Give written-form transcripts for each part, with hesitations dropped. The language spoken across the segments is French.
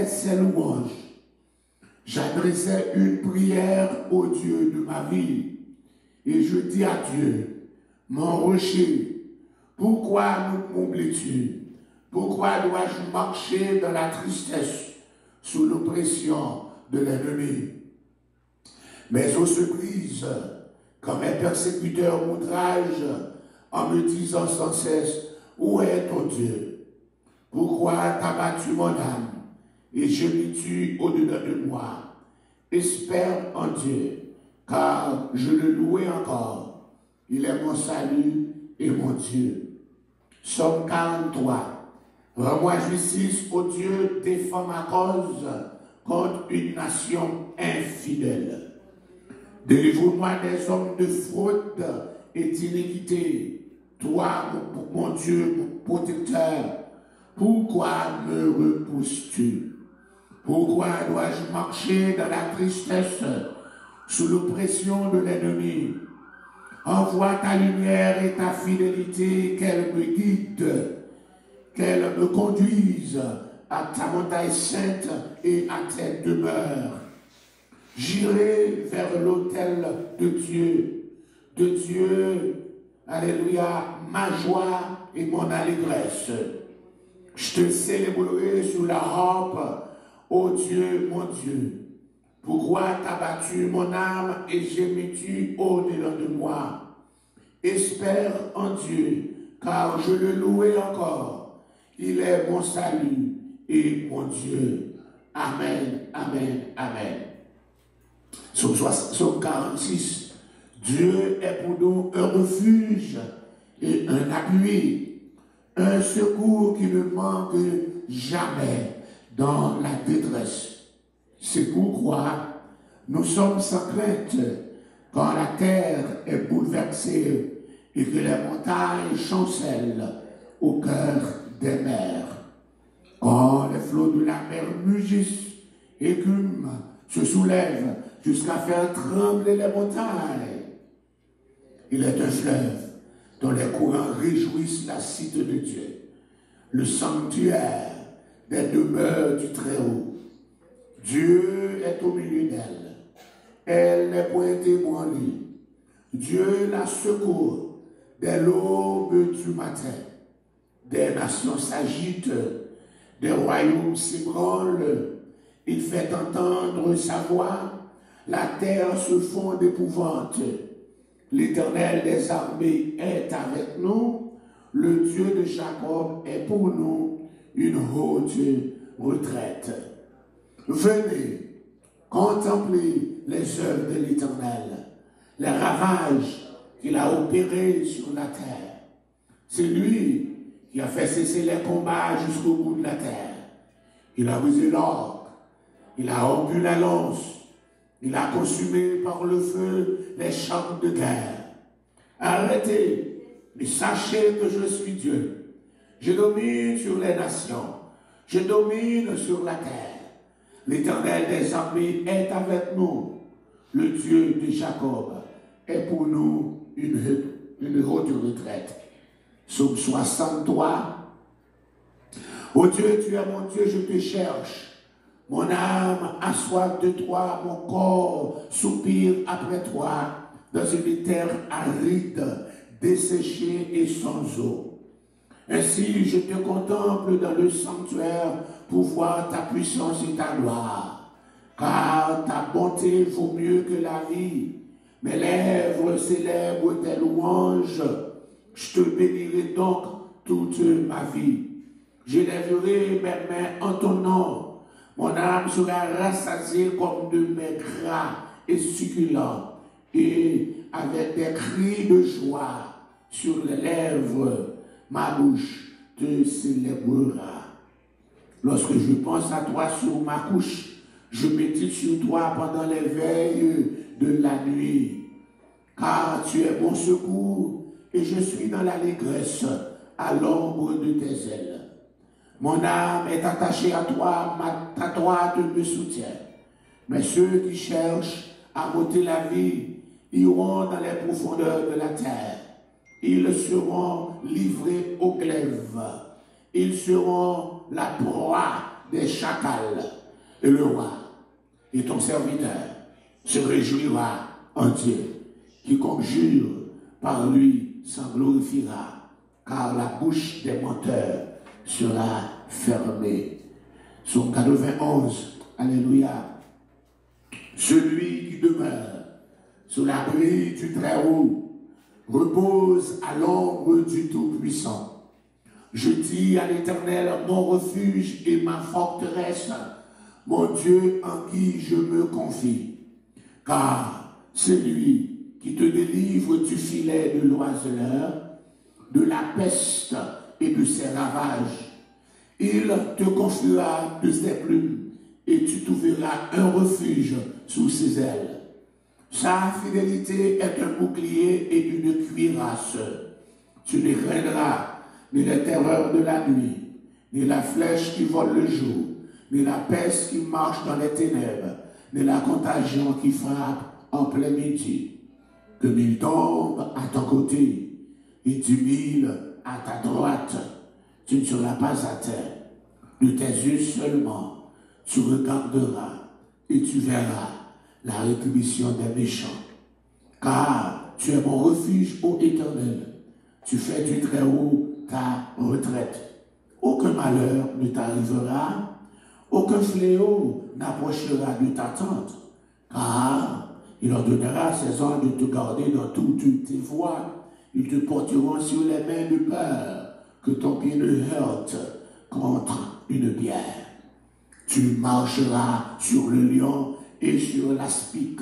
Ces louanges, j'adressais une prière au Dieu de ma vie et je dis à Dieu, mon rocher, pourquoi me combles-tu? Pourquoi dois-je marcher dans la tristesse sous l'oppression de l'ennemi? Mes os se brisent quand mes persécuteurs m'outragent en me disant sans cesse, où est ton Dieu? Pourquoi t'as battu mon âme et gémis-tu au-dedans de moi? Espère en Dieu, car je le louais encore. Il est mon salut et mon Dieu. Psaume 43. Rends-moi justice, ô Dieu, défends ma cause contre une nation infidèle. Délivre-moi des hommes de fraude et d'iniquité. Toi, mon Dieu, mon protecteur, pourquoi me repousses-tu? Pourquoi dois-je marcher dans la tristesse sous l'oppression de l'ennemi? Envoie ta lumière et ta fidélité, qu'elle me guide, qu'elle me conduise à ta montagne sainte et à tes demeures. J'irai vers l'autel de Dieu, alléluia, ma joie et mon allégresse. Je te célébrerai sous la harpe, ô Dieu, mon Dieu. Pourquoi t'as battu mon âme et gémis-tu au-delà de moi? Espère en Dieu, car je le louais encore. Il est mon salut et mon Dieu. Amen, amen, amen. Psaume 46. Dieu est pour nous un refuge et un appui, un secours qui ne manque jamais dans la détresse. C'est pourquoi nous sommes sans crainte quand la terre est bouleversée et que les montagnes chancellent au cœur des mers. Quand les flots de la mer mugissent, écument, se soulèvent jusqu'à faire trembler les montagnes. Il est un fleuve dont les courants réjouissent la cité de Dieu, le sanctuaire des demeures du Très-Haut. Dieu est au milieu d'elle. Elle n'est point ébranlée. Dieu la secourt dès l'aube du matin. Des nations s'agitent, des royaumes s'ébranlent. Il fait entendre sa voix. La terre se fond d'épouvante. L'Éternel des armées est avec nous. Le Dieu de Jacob est pour nous une haute retraite. Venez contempler les œuvres de l'Éternel, les ravages qu'il a opérés sur la terre. C'est lui qui a fait cesser les combats jusqu'au bout de la terre. Il a brisé l'orgue, il a rompu la lance, il a consumé par le feu les champs de guerre. Arrêtez et sachez que je suis Dieu. Je domine sur les nations, je domine sur la terre. L'Éternel des armées est avec nous. Le Dieu de Jacob est pour nous une haute retraite. Psaume 63. Ô Dieu, tu es mon Dieu, je te cherche. Mon âme a soif de toi, mon corps soupire après toi, dans une terre aride, desséchée et sans eau. Ainsi, je te contemple dans le sanctuaire pour voir ta puissance et ta gloire. Car ta bonté vaut mieux que la vie. Mes lèvres célèbrent tes louanges. Je te bénirai donc toute ma vie. J'élèverai mes mains en ton nom. Mon âme sera rassasiée comme de mets gras et succulents, et avec des cris de joie sur les lèvres, ma bouche te célébrera. Lorsque je pense à toi sur ma couche, je médite sur toi pendant les veilles de la nuit. Car tu es mon secours et je suis dans l'allégresse à l'ombre de tes ailes. Mon âme est attachée à toi, ta droite me soutient. Mais ceux qui cherchent à m'ôter la vie iront dans les profondeurs de la terre. Ils seront livrés aux glaives. Ils seront la proie des chacals. Et le roi et ton serviteur se réjouira en Dieu. Quiconque jure par lui s'en glorifiera, car la bouche des menteurs sera fermée. Psaume 91, alléluia. Celui qui demeure sous l'abri du Très-Haut repose à l'ombre du Tout-Puissant. Je dis à l'Éternel, mon refuge et ma forteresse, mon Dieu en qui je me confie. Car c'est lui qui te délivre du filet de l'oiseleur, de la peste et de ses ravages. Il te confiera de ses plumes et tu trouveras un refuge sous ses ailes. Sa fidélité est un bouclier et une cuirasse. Tu ne craindras ni les terreurs de la nuit, ni la flèche qui vole le jour, ni la peste qui marche dans les ténèbres, ni la contagion qui frappe en plein midi. Que 1000 tombent à ton côté et 10 000 à ta droite, tu ne seras pas à terre. De tes yeux seulement, tu regarderas et tu verras la rétribution des méchants. Car tu es mon refuge, ô Éternel. Tu fais du Très-Haut ta retraite. Aucun malheur ne t'arrivera, aucun fléau n'approchera de ta tente, car il ordonnera à ses anges de te garder dans toutes tes voies. Ils te porteront sur les mains de peur, que ton pied ne heurte contre une pierre. Tu marcheras sur le lion et sur l'aspic.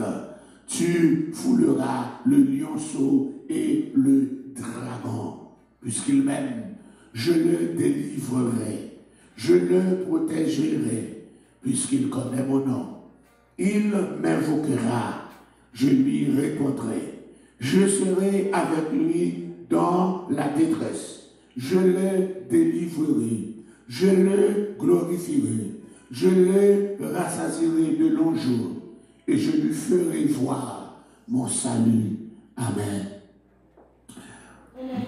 Tu fouleras le lionceau et le dragon. Puisqu'il m'aime, je le délivrerai. Je le protégerai, puisqu'il connaît mon nom. Il m'invoquera, je lui répondrai. Je serai avec lui dans la détresse. Je le délivrerai. Je le glorifierai. Je le rassasierai de longs jours. Et je lui ferai voir mon salut. Amen.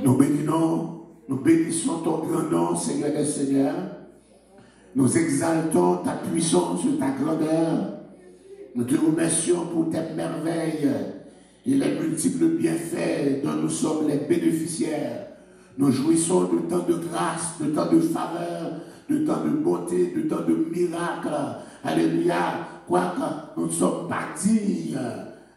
Nous bénissons ton grand nom, Seigneur des Seigneurs. Nous exaltons ta puissance et ta grandeur. Nous te remercions pour tes merveilles et les multiples bienfaits dont nous sommes les bénéficiaires. Nous jouissons de tant de grâce, de tant de faveur, de tant de beauté, de tant de miracles. Alléluia. Quoique nous ne sommes pas dignes.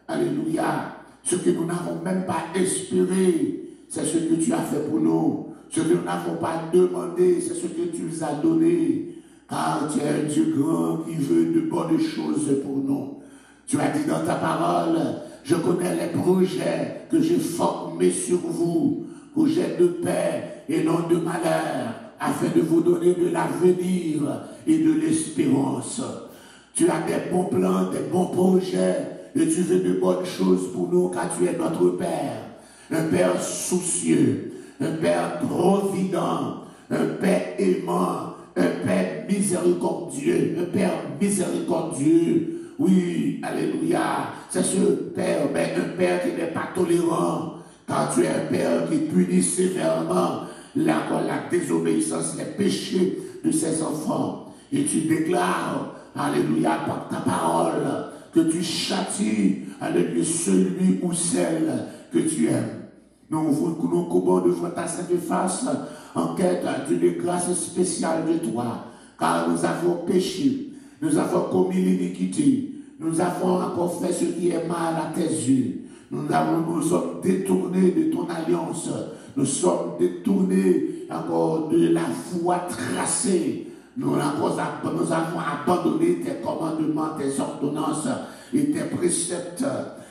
Alléluia. Ce que nous n'avons même pas espéré, c'est ce que tu as fait pour nous. Ce que nous n'avons pas demandé, c'est ce que tu nous as donné. Car tu es un Dieu grand qui veut de bonnes choses pour nous. Tu as dit dans ta parole, je connais les projets que j'ai formés sur vous, projets de paix et non de malheur, afin de vous donner de l'avenir et de l'espérance. Tu as des bons plans, des bons projets, et tu veux de bonnes choses pour nous, car tu es notre Père. Un Père soucieux, un Père provident, un Père aimant, un Père miséricordieux, un Père miséricordieux. Oui, alléluia, c'est ce Père, mais un Père qui n'est pas tolérant, car tu es un Père qui punit sévèrement la désobéissance, les péchés de ses enfants. Et tu déclares, alléluia, par ta parole, que tu châties, alléluia, celui ou celle que tu aimes. Nous courons devant ta sainte face en quête d'une grâce spéciale de toi, car nous avons péché, nous avons commis l'iniquité, nous avons encore fait ce qui est mal à tes yeux. Nous sommes détournés de ton alliance, nous sommes détournés encore de la voie tracée. Nous avons abandonné tes commandements, tes ordonnances et tes préceptes.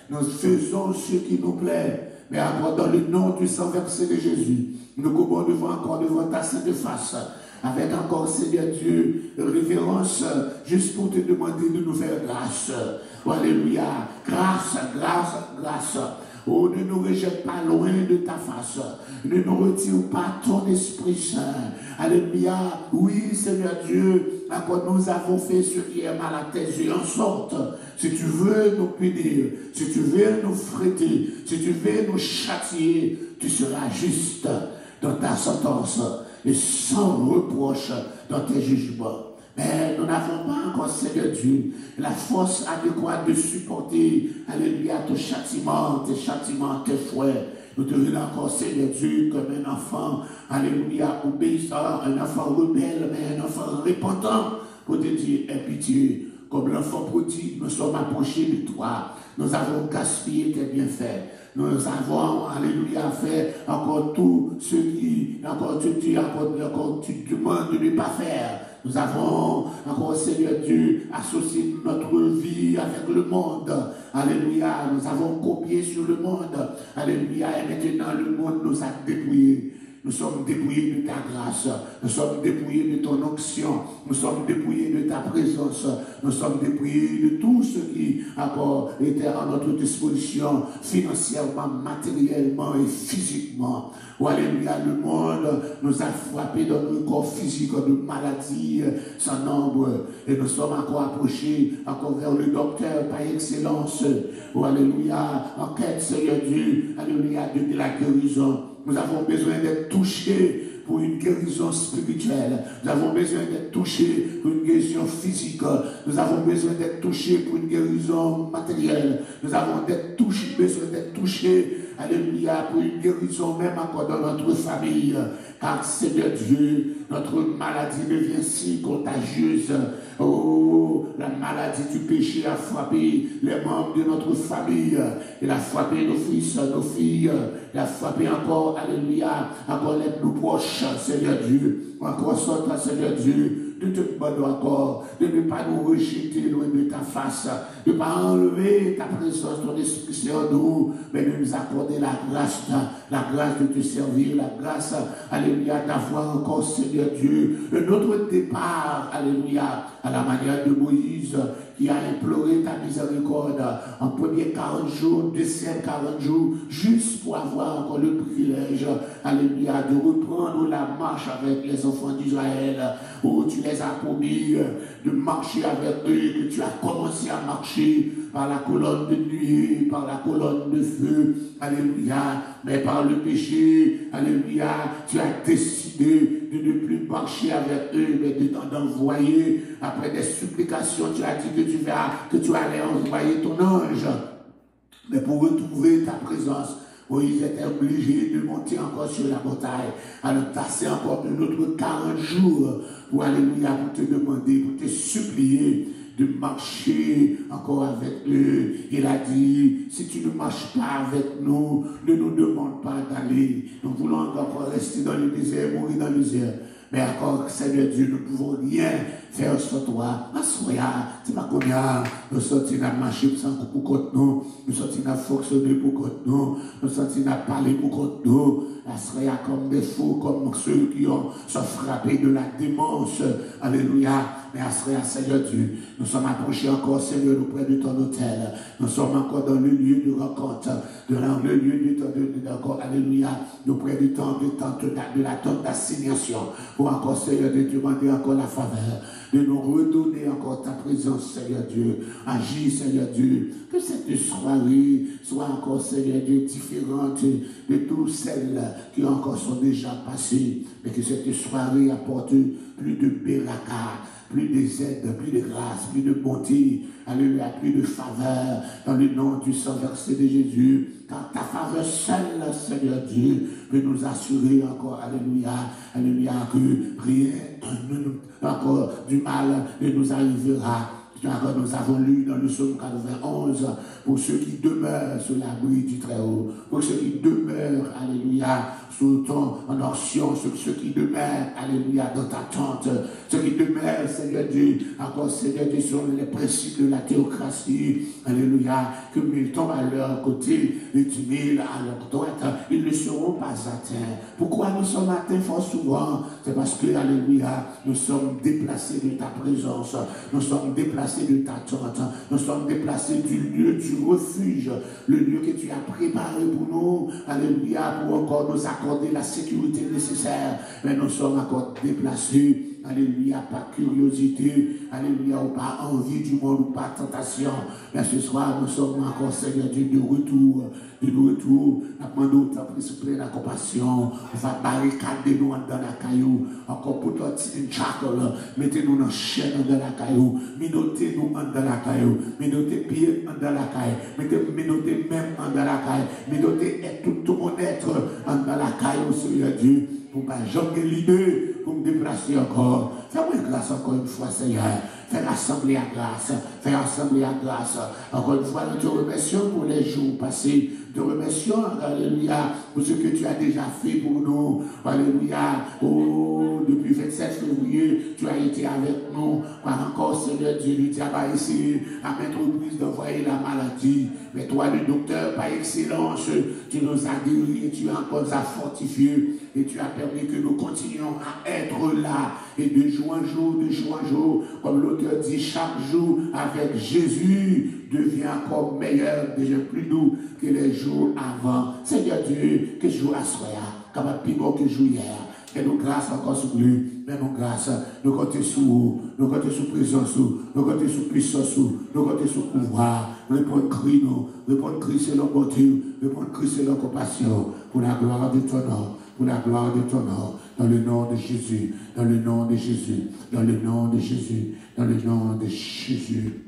Nous faisons ce qui nous plaît. Mais encore dans le nom du sang versé de Jésus, nous courons encore devant ta sainte face, avec encore, Seigneur Dieu, révérence, juste pour te demander de nous faire grâce. Alléluia. Grâce, grâce, grâce. Oh, ne nous rejette pas loin de ta face. Ne nous retire pas ton Esprit Saint. Alléluia. Oui, Seigneur Dieu, encore nous avons fait ce qui est mal à tes yeux, en sorte, si tu veux nous punir, si tu veux nous fréter, si tu veux nous châtier, tu seras juste dans ta sentence et sans reproche dans tes jugements. Mais nous n'avons pas encore, Seigneur Dieu, la force adéquate de supporter, alléluia, ton châtiment, tes fouets. Nous te venons encore, Seigneur Dieu, comme un enfant, alléluia, obéissant, un enfant rebelle, mais un enfant repentant, pour te dire, aie pitié. Comme l'enfant prodigue, nous sommes approchés de toi. Nous avons gaspillé tes bienfaits. Nous avons, alléluia, fait encore tout ce qui, encore tu demandes de ne pas faire. Nous avons encore, Seigneur Dieu, associé notre vie avec le monde. Alléluia, nous avons copié sur le monde. Alléluia, et maintenant le monde nous a dépouillés. Nous sommes dépouillés de ta grâce, nous sommes dépouillés de ton onction, nous sommes dépouillés de ta présence, nous sommes dépouillés de tout ce qui encore était à notre disposition financièrement, matériellement et physiquement. Oh, alléluia, le monde nous a frappés dans le corps physique de maladies sans nombre et nous sommes encore approchés encore vers le docteur par excellence. Oh, alléluia, en quête, Seigneur Dieu, alléluia, de la guérison. Nous avons besoin d'être touchés pour une guérison spirituelle. Nous avons besoin d'être touchés pour une guérison physique. Nous avons besoin d'être touchés pour une guérison matérielle. Nous avons besoin d'être touchés, alléluia, pour une guérison même encore dans notre famille. Car Seigneur Dieu, notre maladie devient si contagieuse. Oh, la maladie du péché a frappé les membres de notre famille. Il a frappé nos fils, nos filles. Il a frappé encore, alléluia, encore nos proches, Seigneur Dieu. Encore sorte, Seigneur Dieu. Nous te demandons encore de ne pas nous rejeter loin de ta face, de ne pas enlever ta présence, ton esprit sur nous, mais de nous accorder la grâce de te servir, la grâce, alléluia, d'avoir encore, Seigneur Dieu, notre départ, alléluia, à la manière de Moïse, qui a imploré ta miséricorde en premier 40 jours, deuxième 40 jours, juste pour avoir encore le privilège, alléluia, de reprendre la marche avec les enfants d'Israël, où tu les as promis de marcher avec eux, que tu as commencé à marcher par la colonne de nuit, par la colonne de feu, alléluia, mais par le péché, alléluia, tu as décidé de ne plus marcher avec eux, mais de t'en envoyer, après des supplications, tu as dit que tu allais envoyer ton ange, mais pour retrouver ta présence, Moïse était obligé de monter encore sur la montagne, à le passer encore de notre 40 jours pour, alléluia, pour te demander, pour te supplier de marcher encore avec eux. Il a dit, si tu ne marches pas avec nous, ne nous demande pas d'aller. Nous voulons encore rester dans le désert, mourir dans le désert. Mais encore, Seigneur Dieu, nous ne pouvons rien faire sans toi. Assoya, c'est pas combien nous sortis à marcher sans pour contre nous, nous sortis à fonctionner pour contre nous, nous sortis à parler pour contre nous. Assoya comme des fous, comme ceux qui sont frappés de la démence. Alléluia. Mais Assoya, Seigneur Dieu, nous sommes approchés encore, Seigneur, auprès de ton hôtel. Nous sommes encore dans le lieu de rencontre, dans le lieu encore, alléluia, auprès du temps de la tente d'assignation. Pour encore, Seigneur, de demander encore la faveur, de nous redonner encore ta présence, Seigneur Dieu. Agis, Seigneur Dieu. Que cette soirée soit encore, Seigneur Dieu, différente de toutes celles qui encore sont déjà passées. Mais que cette soirée apporte plus de beraka, plus de aide, plus de grâce, plus de bonté, alléluia, plus de faveur, dans le nom du sang versé de Jésus. Car ta faveur seule, Seigneur Dieu, peut nous assurer encore, alléluia, alléluia, que rien encore du mal ne nous arrivera. Nous avons lu dans le psaume 91, pour ceux qui demeurent sous l'abri du Très-Haut, pour ceux qui demeurent, alléluia, sous ton onction, ceux qui demeurent, alléluia, dans ta tente, ceux qui demeurent, Seigneur Dieu, encore, Seigneur Dieu, sur les principes de la théocratie, alléluia, que 1000 tombent à leur côté et 10 000 à leur droite, ils ne seront pas atteints. Pourquoi nous sommes atteints fort souvent? C'est parce que, alléluia, nous sommes déplacés de ta présence, nous sommes déplacés de ta tente, nous sommes déplacés du lieu du refuge, le lieu que tu as préparé pour nous, alléluia, pour encore nous accompagner accorder la sécurité nécessaire. Mais nous sommes encore déplacés. Alléluia, pas curiosité, alléluia, ou pas envie du monde, ou pas tentation. Mais ce soir, nous sommes encore, Seigneur Dieu, de retour. Nous demandons autant de la compassion. On va barricader nous dans la caillou. Encore pour toi, une chacal, mettez-nous dans la chaîne dans la caillou. Minotez-nous dans la caillou. Minotez pieds dans la caillou. Minotez même dans la caillou. Minotez tout mon être dans la caillou, Seigneur Dieu. Pour ne pas jamais l'idée, pour me déplacer encore. Fais-moi grâce encore une fois, Seigneur. Fais rassembler à grâce. Fais rassembler à grâce. Encore une fois, nous te remercions pour les jours passés. Nous te remercions, alléluia, pour ce que tu as déjà fait pour nous. Alléluia. Oh, depuis 27 février, tu as été avec nous. Encore, Seigneur Dieu, nous avons essayé à mettre reprises d'envoyer la maladie. Mais toi, le docteur, par excellence, tu nous as guéris et tu as encore fortifié. Et tu as permis que nous continuions à être là. Et de jour en jour, comme l'auteur dit, chaque jour avec Jésus devient encore meilleur, déjà plus doux que les jours avant. Seigneur Dieu, que jour à soi, capable plus bon que jour hier. Fais-nous grâce encore sur lui. Fais-nous grâce. Nous comptons sur vous. Nous comptons sur présence. Nous comptons sur puissance. Nous comptons sur pouvoir. Répondre cri nous. Répondre cri c'est leur bonté. Répondre cri c'est leur compassion. Pour la gloire de ton nom. Pour la gloire de ton nom. Dans le nom de Jésus. Dans le nom de Jésus. Dans le nom de Jésus. Dans le nom de Jésus.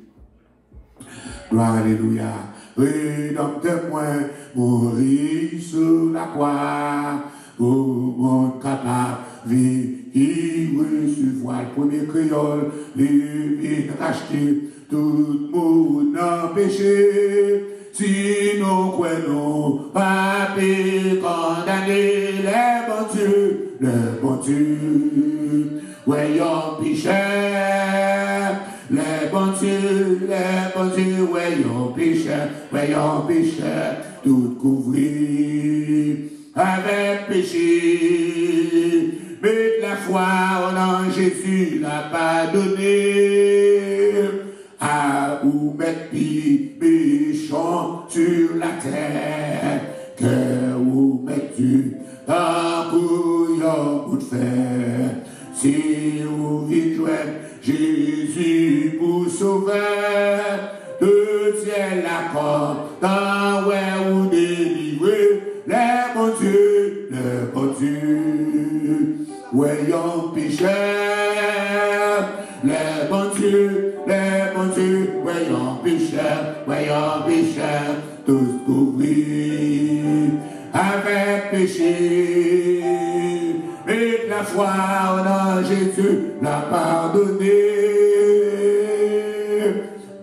Gloire, alléluia. Rédempteur-moi, mourir sur la croix. Pour mon capable, vivre sur voile, premier créole, les racheter, tout le monde en péché. Si nous croyons, pas condamner les bons dieux, voyons péché, les bons dieux, voyons péché, tout couvrir. Avec péché, mettre la foi en Jésus l'a pardonné, à ou mettre péchons sur la terre, que ou mettre tu un couillon de fer, si vous vivez Jésus pour sauver, de ciel la corde, dans ouais ou délivrer. Les bons dieux, voyons péché. Les bons dieux, voyons péché, tous couvrir avec péché. Et la foi en Jésus l'a pardonné.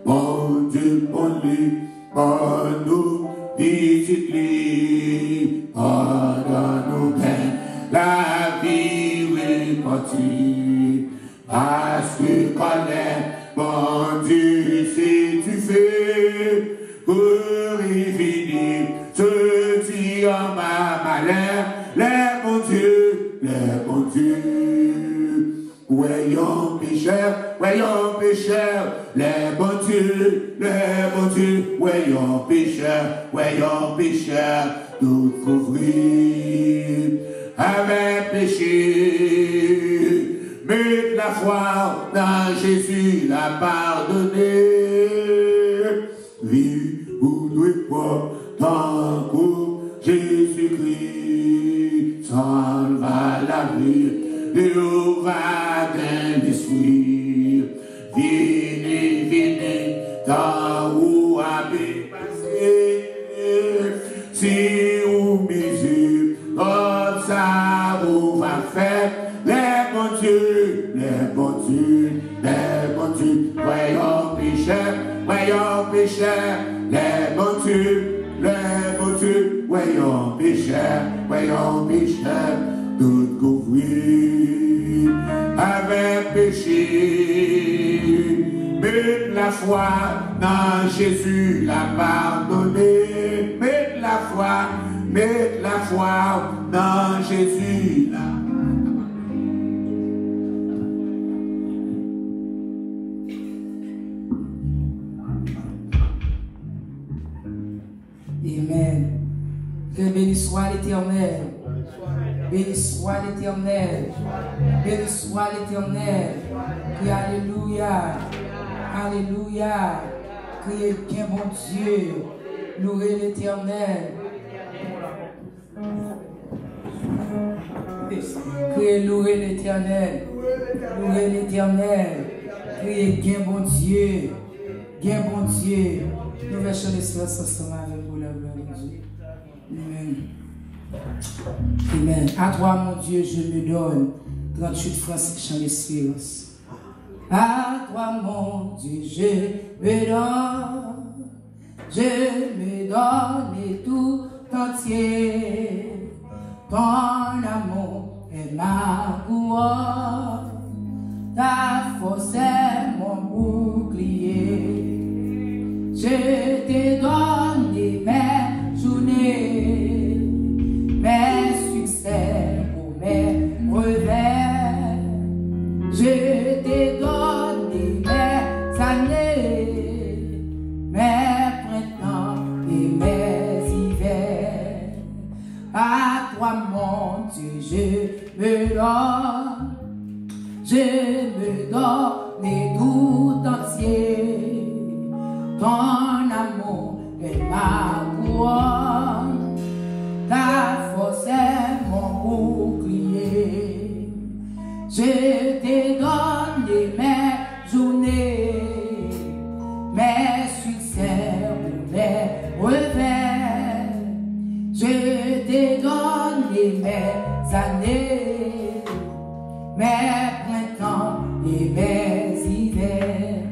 Bon Dieu, bon nous, visite-lui, pardonne-nous la vie repentie, parce que connaît, bon Dieu, si tu fais, pour y finir, ce qui en ma malheur, les bons dieux, voyons pécheurs, les bons dieux, voyons pécheurs, tout couvrir avec péché, mais la foi dans Jésus l'a pardonné, vie ou nous quoi, tant que Jésus-Christ s'en va la vie. Jéhovah d'un esprit, venez, dans où avez passé, si vous misez, comme ça vous va faire, les bons dieux, voyons pécheurs, les bons dieux, voyons pécheurs, tout couvrir avec péché, mais la foi dans Jésus l'a pardonné, mais la foi dans Jésus l'a Amen. Que béni soit l'Éternel. Béni soit l'Éternel. Béni soit l'Éternel. Criez Alléluia. Alléluia. Criez bien bon Dieu. Louez l'Éternel. Criez louez l'Éternel. Louez l'Éternel. Criez bien bon Dieu. Bien bon Dieu. Nous allons chanter cela ensemble avec vous, la gloire de Dieu. Amen. Amen. À toi, mon Dieu, je me donne. 38 fois, chant d'espérance. À toi, mon Dieu, je me donne. Je me donne et tout entier. Ton amour est ma couronne. Ta force est mon bouclier. Je te donne mes journées, mes succès pour mes revers. Je te donne mes années, mes printemps et mes hivers. À toi, mon Dieu, je me donne. Je me donne tout entier. Ton amour est ma couronne, ta force est mon bouclier. Je te donne mes journées, mes succès, mes revers. Je te donne mes années, mes printemps et mes hivers.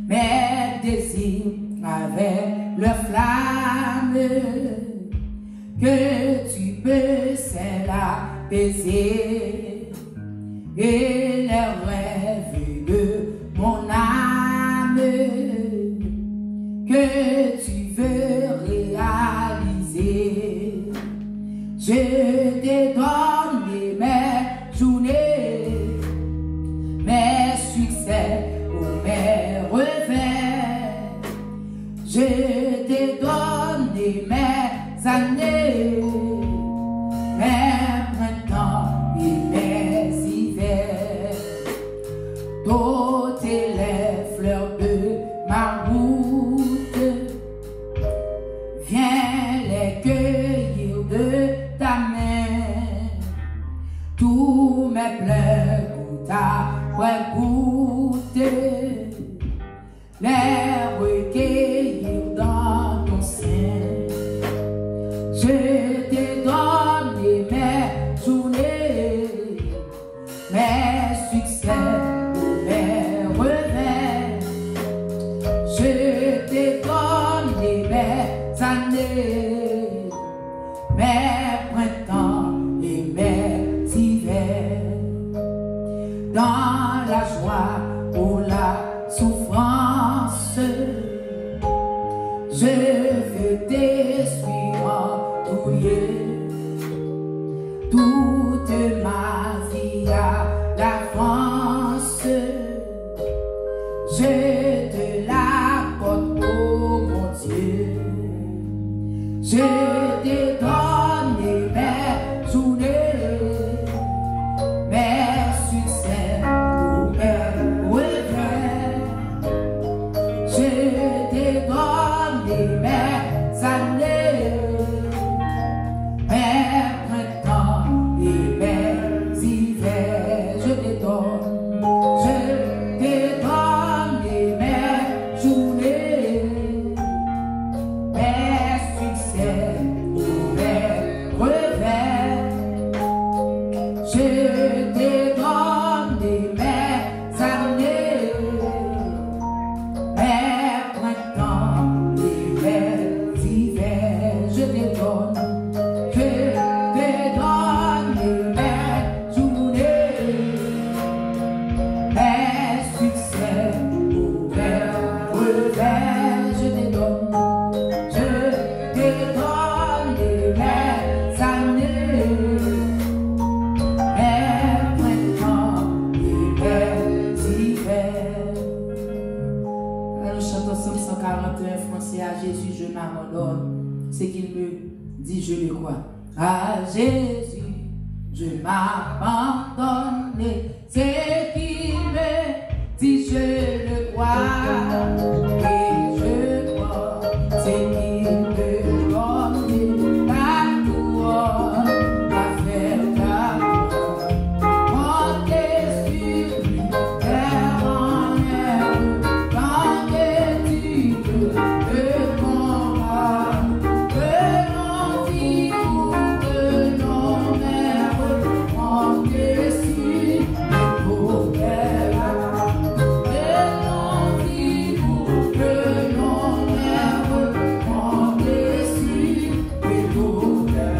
Mes désirs avec le flamme que tu peux seul apaiser et les rêves de mon âme que tu veux réaliser. Je te donne mes journées, mes succès ou mes revers. Je te donne mes années, mes printemps et mes hivers. Toutes les fleurs de ma route, viens les cueillir de ta main. Tous mes pleurs pour ta goûter, les recueillir dans ton sein. Je te donne mes journées, mes succès, mes revers. Je te donne mes années, mes printemps et mes hivers. Dans la joie ou la souffrance, je veux te suivre en tout lieu. Toute ma vie à l'avance, je te l'apporte, oh mon Dieu. Je te donne mes journées, mes succès ou mes revers. Je te donne mes années, mes printemps et mes hivers. Je te donne mes journées, mes succès ou mes revers. Je te donne mes années, mes printemps et mes hivers. Je te donne mes journées, mes succès ou mes revers. Je te donne mes années, mes printemps et mes hivers. Nous chantons Somme 141 français. À Jésus je m'abandonne. Ce qu'il me dit, je le crois. À Jésus Je m'abandonne, c'est qu'il me dit je le crois, et je crois, c'est qu'il me donne la gloire, la faire la gloire. Comptez sur lui, terre en air, quand tu le combat, que l'on vit ou que l'on meurt, comptez sur le progrès. Que l'on vit ou que l'on meurt, comptez sur le progrès.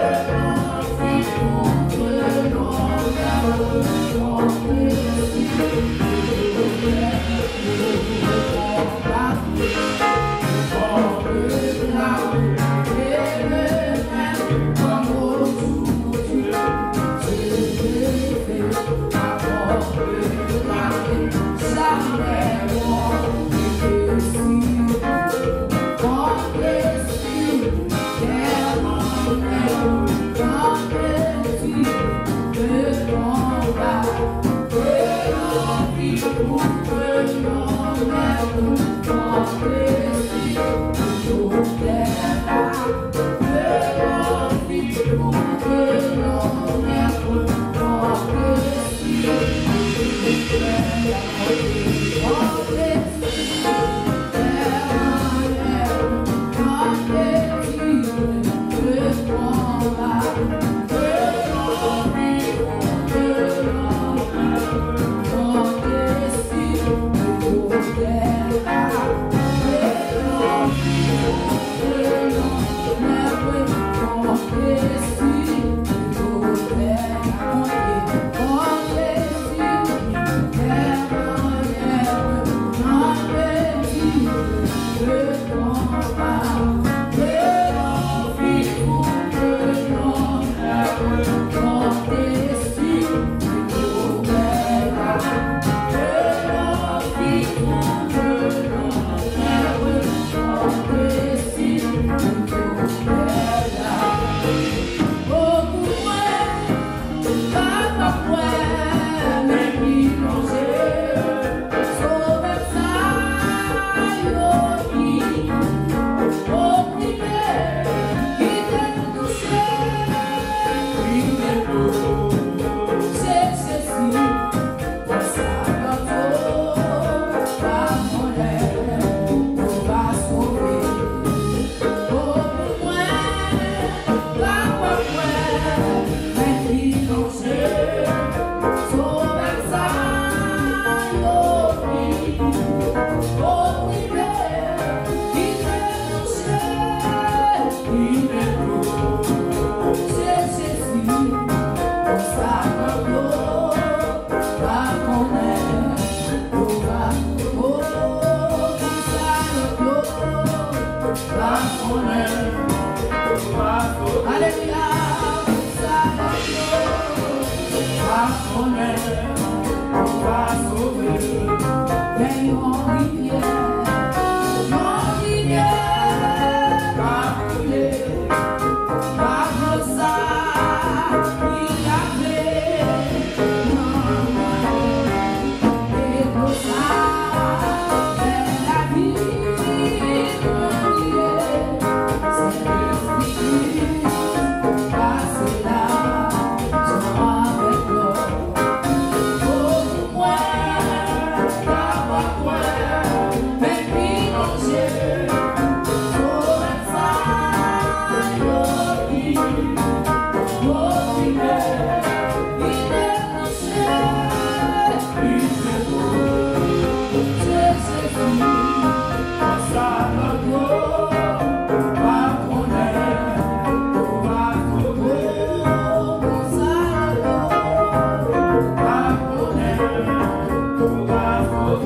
Thank you.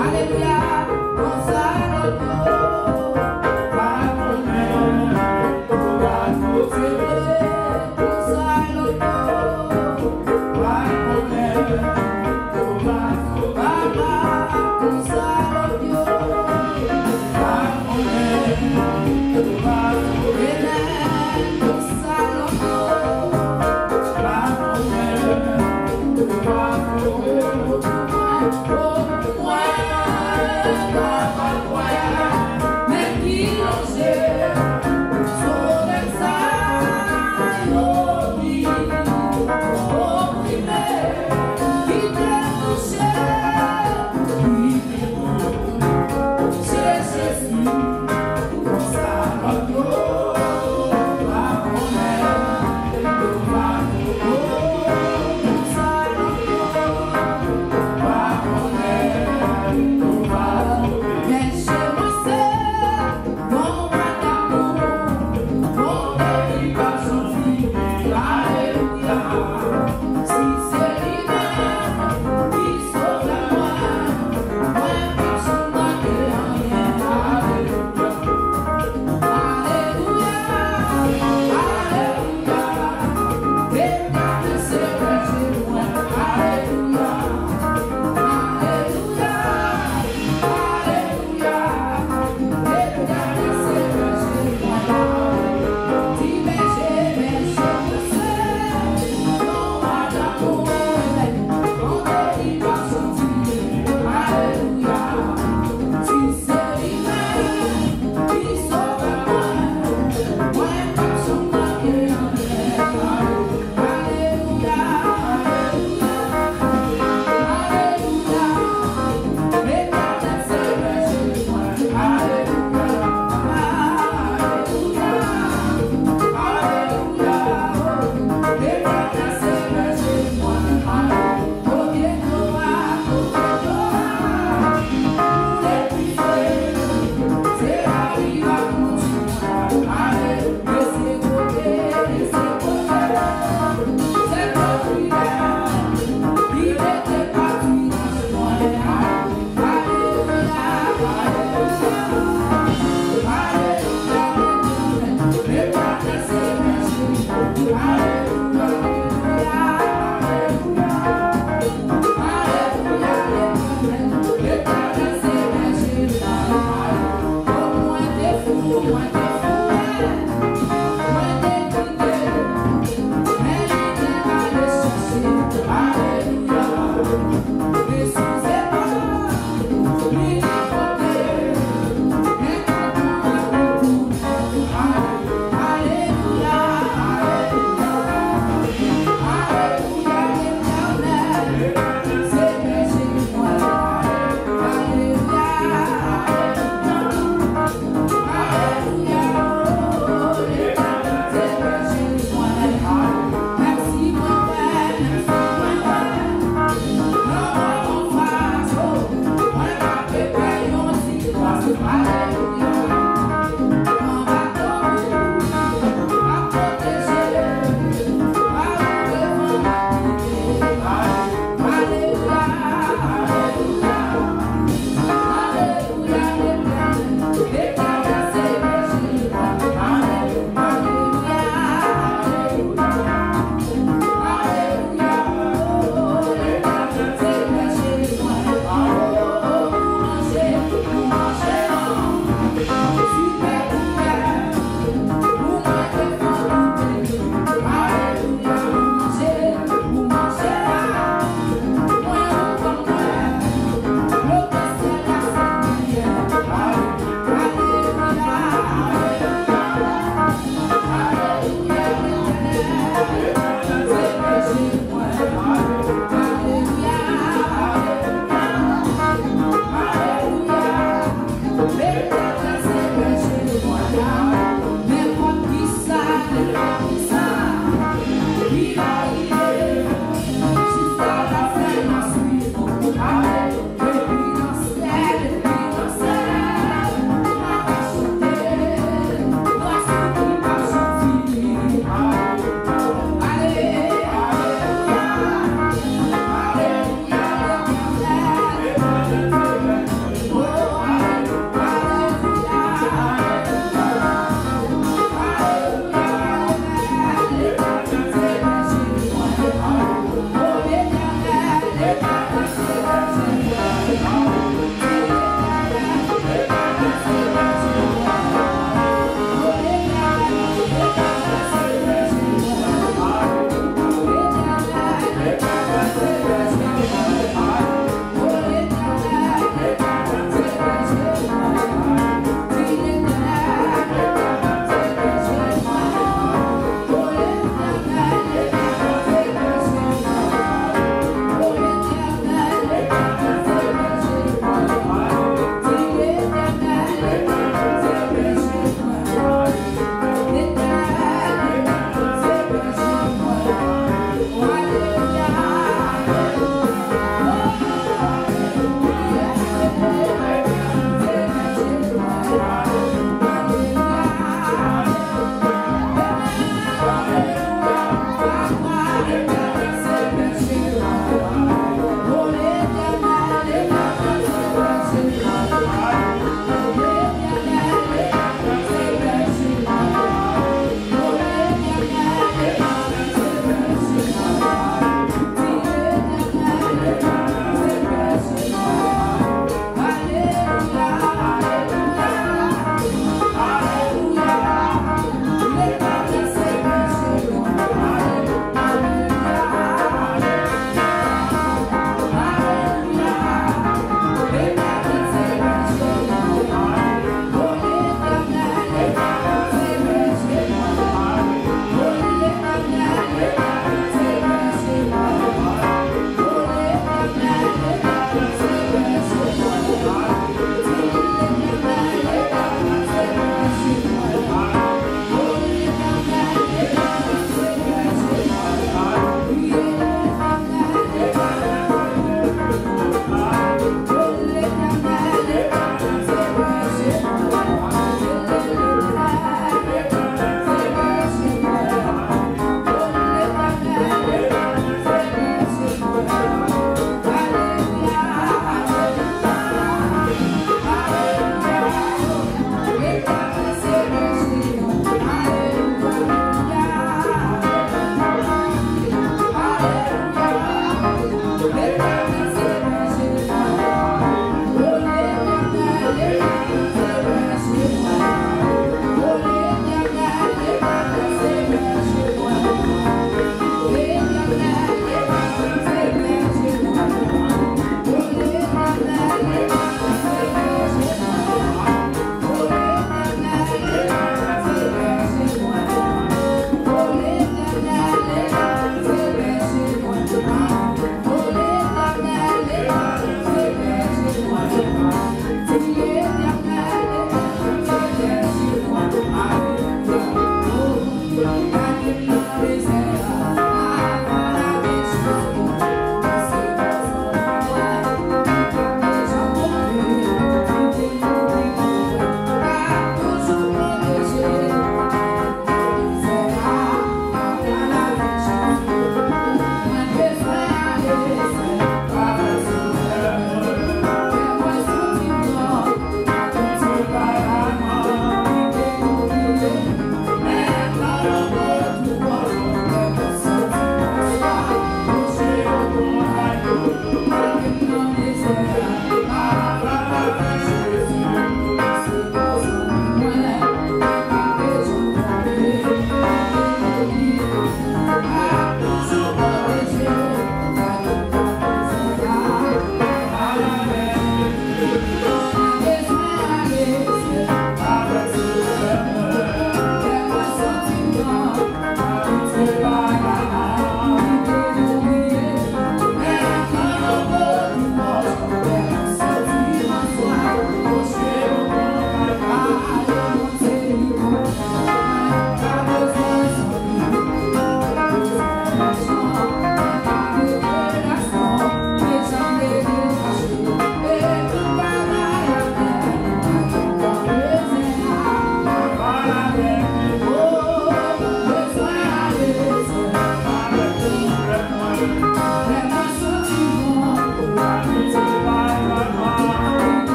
Alléluia.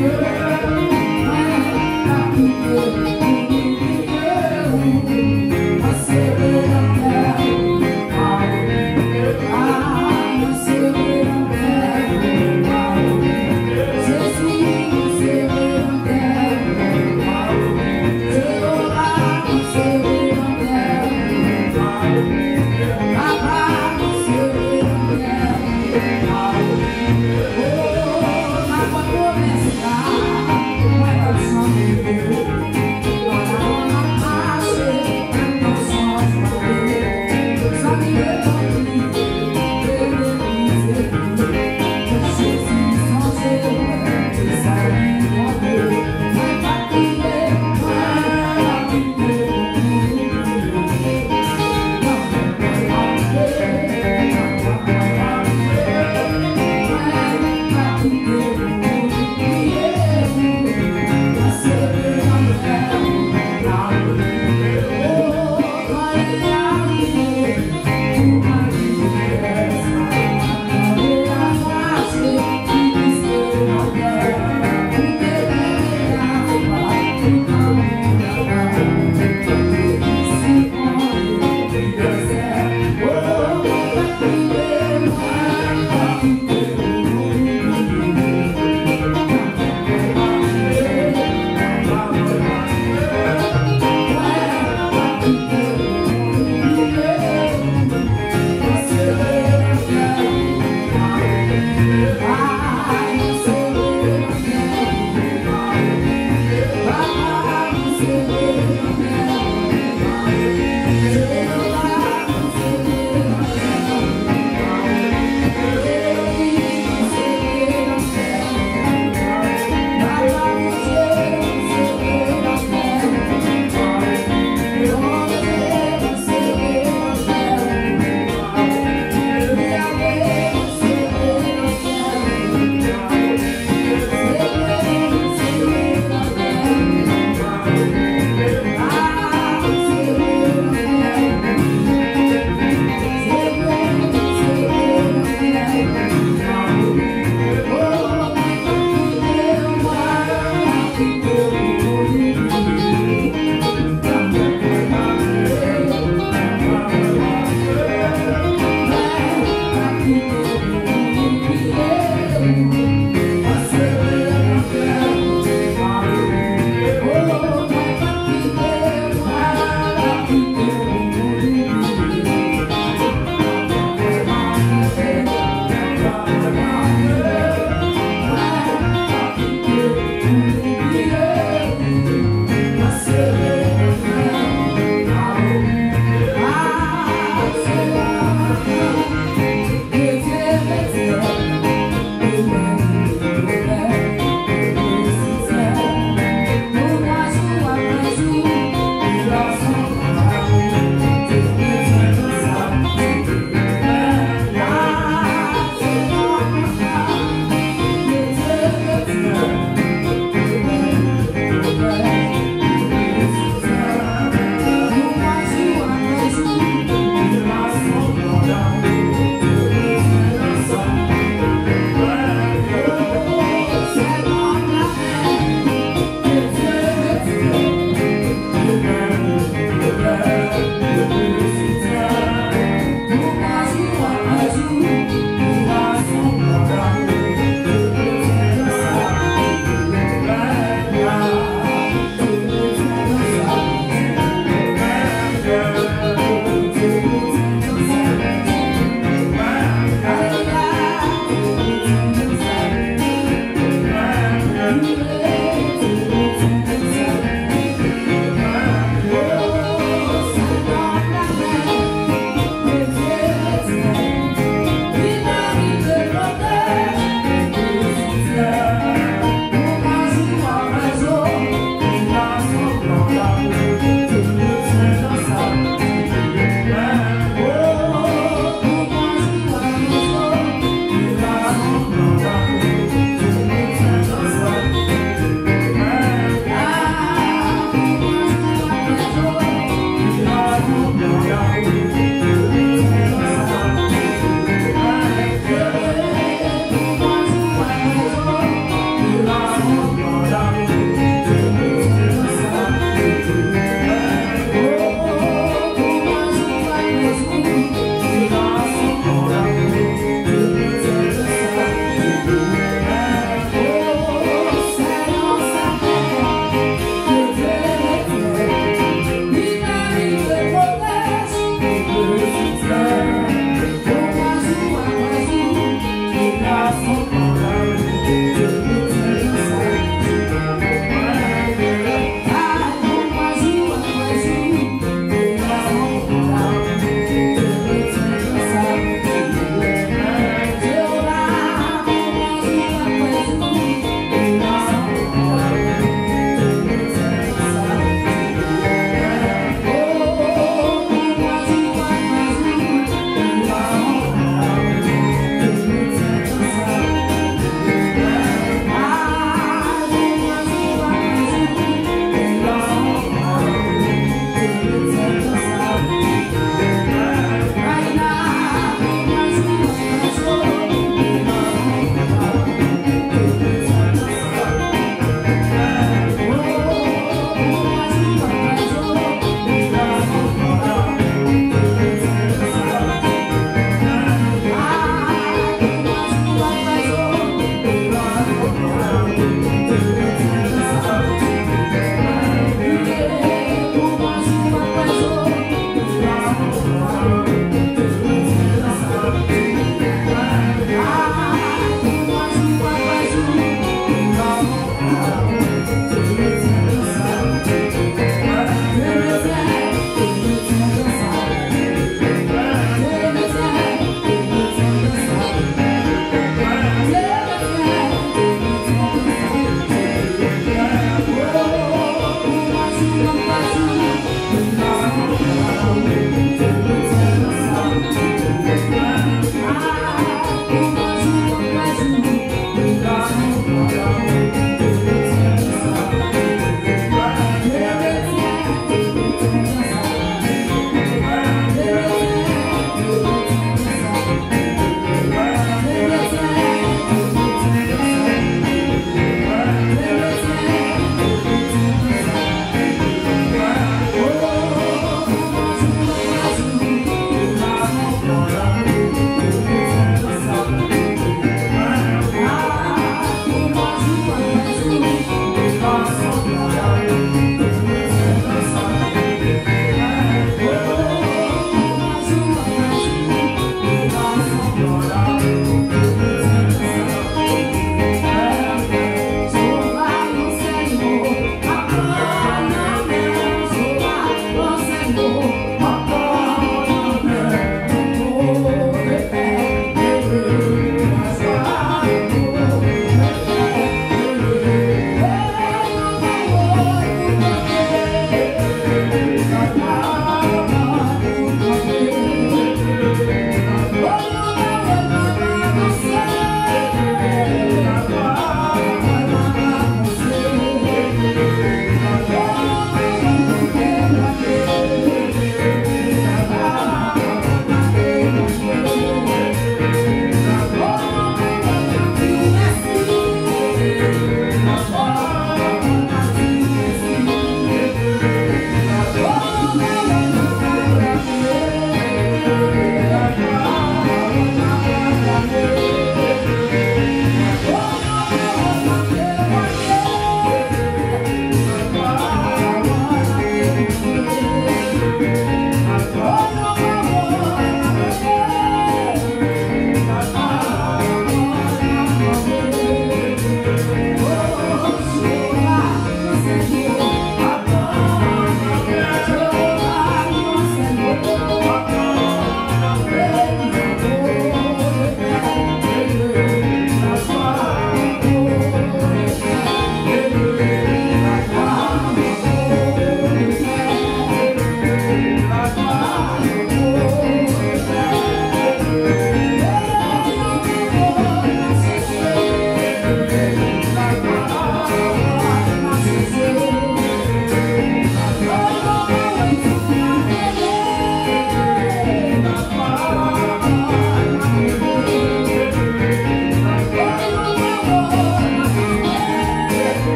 Oh,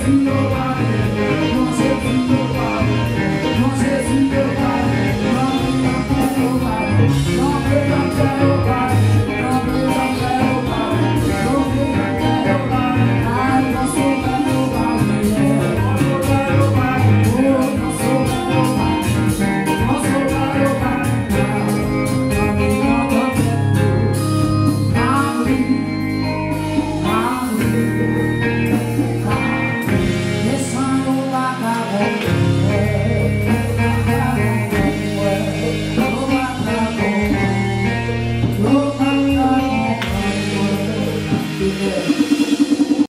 vie.